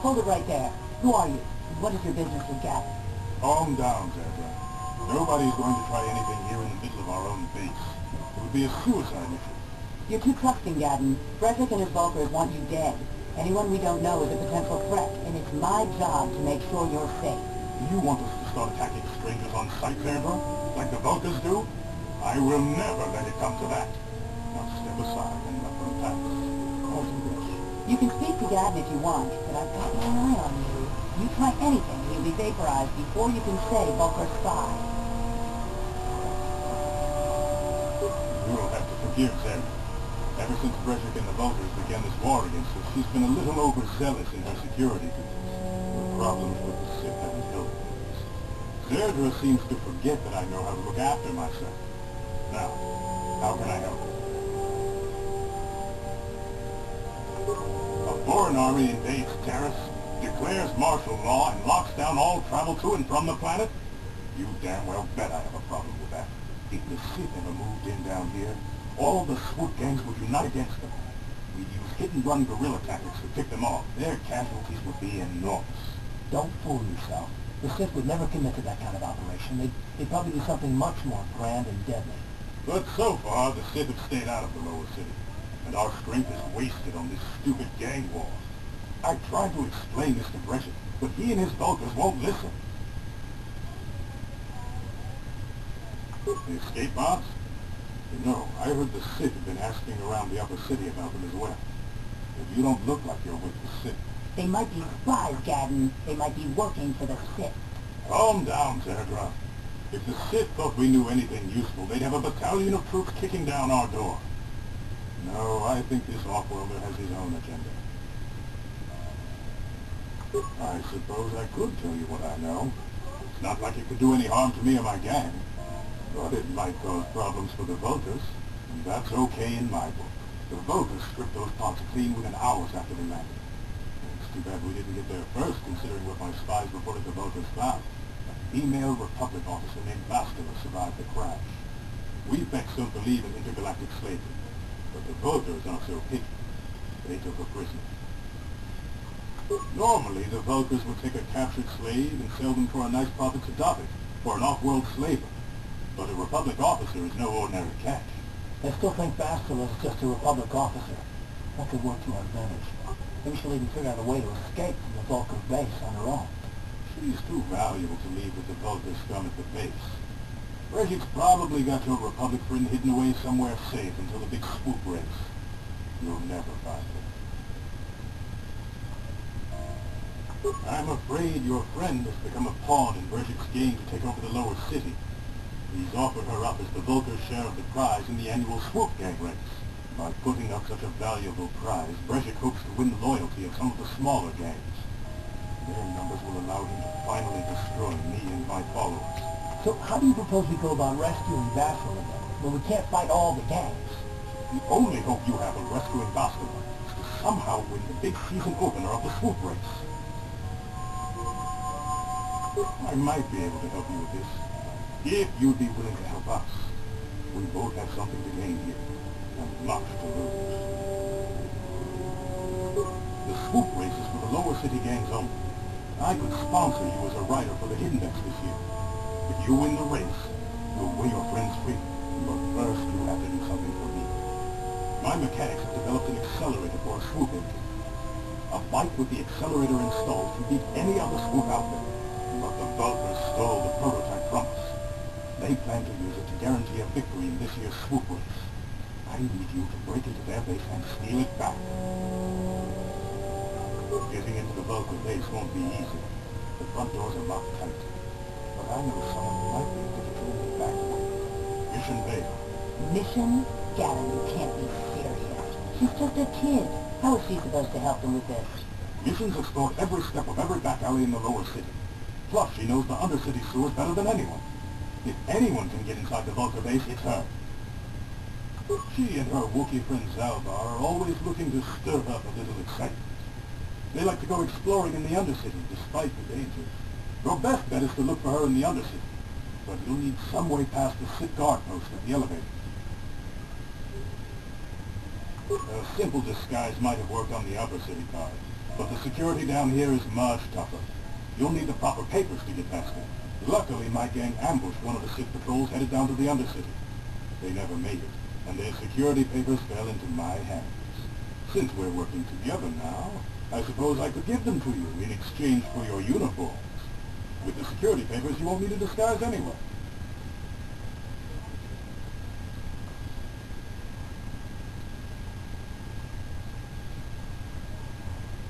Hold it right there. Who are you? What is your business with Gavin? Calm down, Zebra. Nobody's going to try anything here in the middle of our own base. It would be a suicide mission. You're too trusting, Gavin. Frederick and his Vulkars want you dead. Anyone we don't know is a potential threat, and it's my job to make sure you're safe. Do you want us to start attacking strangers on sight, Zebra? Like the Vulkars do? I will never let it come to that. Now step aside and let them pass. As you wish. You can speak to Gavin if you want, but I've got my eye on you. You try anything, you'll be vaporized before you can say Vulkar spy. You'll have to forgive Zebra. Ever since Breshik and the Vulkars began this war against us, she's been a little overzealous in her security duties. The problems with the Sith haven't helped. Zerdra seems to forget that I know how to look after myself. Now, how can I help? A foreign army invades Terrace, declares martial law, and locks down all travel to and from the planet? You damn well bet I have a problem with that. If the Sith ever moved in down here, all the swoop gangs would unite against them. We'd use hit-and-run guerrilla tactics to pick them off. Their casualties would be enormous. Don't fool yourself. The Sith would never commit to that kind of operation. They'd probably do something much more grand and deadly. But so far, the Sith have stayed out of the lower city, and our strength is wasted on this stupid gang war. I tried to explain this to Breshik, but he and his Vulkars won't listen. The escape pods? You know, I heard the Sith have been asking around the upper city about them as well. But you don't look like you're with the Sith. They might be spies, Gavin. They might be working for the Sith. Calm down, Zerdra. If the Sith thought we knew anything useful, they'd have a battalion of troops kicking down our door. No, I think this off-worlder has his own agenda. I suppose I could tell you what I know. It's not like it could do any harm to me or my gang. But it might cause problems for the Vulkars, and that's okay in my book. The Vulkars stripped those pods clean within hours after they landed. It's too bad we didn't get there first, considering what my spies reported the Vulkars found. A female Republic officer named Bastila survived the crash. We Vex don't believe in intergalactic slavery, but the Vulkars aren't so picky. They took her prisoner. Normally, the Vulkars would take a captured slave and sell them for a nice profit to Davik, or an off-world slaver. But a Republic officer is no ordinary catch. I still think Bastila is just a Republic officer. That could work to our advantage. Maybe she'll even figure out a way to escape from the Vulkar base on her own. She's too valuable to leave with the Vulkar scum at the base. Breshik's probably got your Republic friend hidden away somewhere safe until the big swoop race. You'll never find her. I'm afraid your friend has become a pawn in Breshik's game to take over the lower city. He's offered her up as the Vulkar share of the prize in the annual swoop gang race. By putting up such a valuable prize, Breshik hopes to win the loyalty of some of the smaller gangs. Their numbers will allow him to finally destroy me and my followers. So how do you propose we go about rescuing Bastila then, when we can't fight all the gangs? The only hope you have of rescuing Bastila is to somehow win the big season opener of the swoop race. I might be able to help you with this. If you'd be willing to help us, we both have something to gain here, and much to lose. The swoop race is for the lower city gangs only. I could sponsor you as a rider for the Hidden Decks this year. If you win the race, you'll weigh your friends free. But first, you'll have to do something for me. My mechanics have developed an accelerator for a swoop engine. A bike with the accelerator installed can beat any other swoop out there. But the Vulkars stole the prototype from us. They plan to use it to guarantee a victory in this year's swoop race. I need you to break into their base and steal it back. Getting into the Vulkar base won't be easy. The front doors are locked tight. But I know someone who might be able to get it back. Mission Vale. Mission? Gavin, you can't be serious. She's just a kid. How is she supposed to help them with this? Mission's explored every step of every back alley in the lower city. Plus, she knows the undercity sewers better than anyone. If anyone can get inside the Vulkar base, it's her. She and her Wookiee friend Zalbar are always looking to stir up a little excitement. They like to go exploring in the Undercity, despite the dangers. Your best bet is to look for her in the Undercity, but you'll need some way past the Sith guard post at the elevator. A simple disguise might have worked on the Upper City card, But the security down here is much tougher. You'll need the proper papers to get past it. Luckily, my gang ambushed one of the Sith patrols headed down to the Undercity. They never made it, and their security papers fell into my hands. Since we're working together now, I suppose I could give them to you in exchange for your uniforms. With the security papers, you won't need a disguise anyway.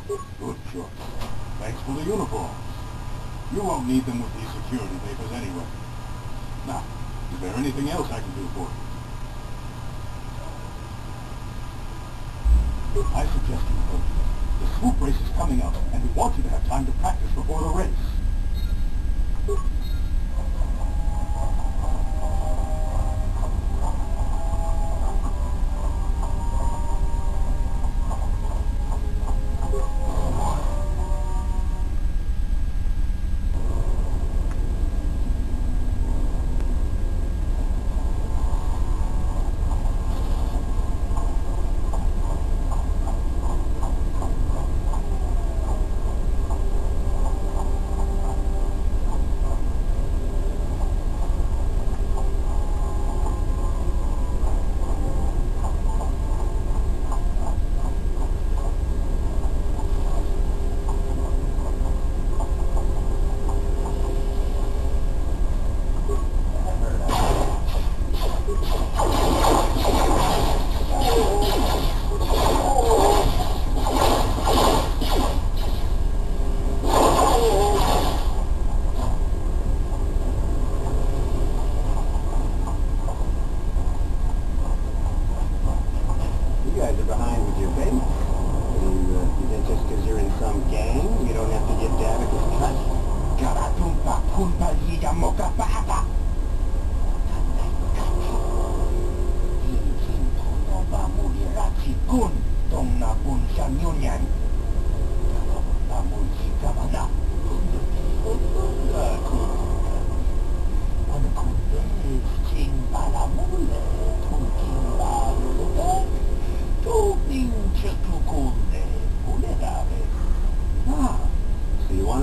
Good choice. Thanks for the uniforms. You won't need them with these security papers anyway. Now, is there anything else I can do for you? I suggest you go. The swoop race is coming up, and we want you to have time to practice before the race.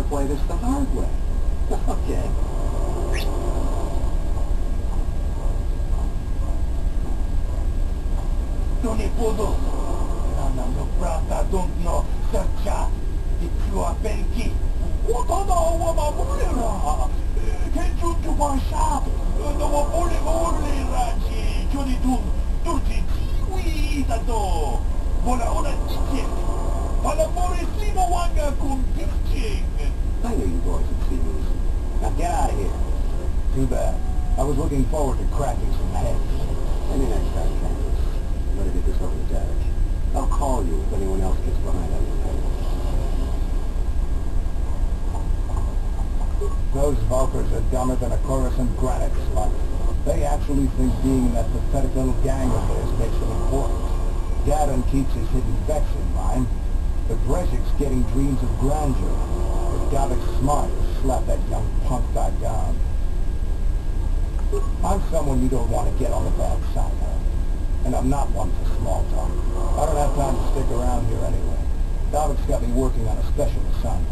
Play this the hard way. Okay. Non ne puedo. Nanno prata don't sarcia. Di più a penki. Otono wa mamulera. Che giunto qua sha. No vuole volere ci. Giudi tu. Tutti qui tanto. Buona ora ti. Palamore simo wanga con pitching. I knew you boys would see me. Now get out of here. Too bad. I was looking forward to cracking some heads. Maybe next time, Candace. Better get this over to Derek. I'll call you if anyone else gets behind on your papers. Those Valkyrs are dumber than a Coruscant granite slut. They actually think being in that pathetic little gang of theirs makes them important. Gavin keeps his hidden Vex in mind, but Brezhik's getting dreams of grandeur. Gavik's smart to slap that young punk back down. I'm someone you don't want to get on the bad side of. And I'm not one for small talk. I don't have time to stick around here anyway. Gavik's got me working on a special assignment.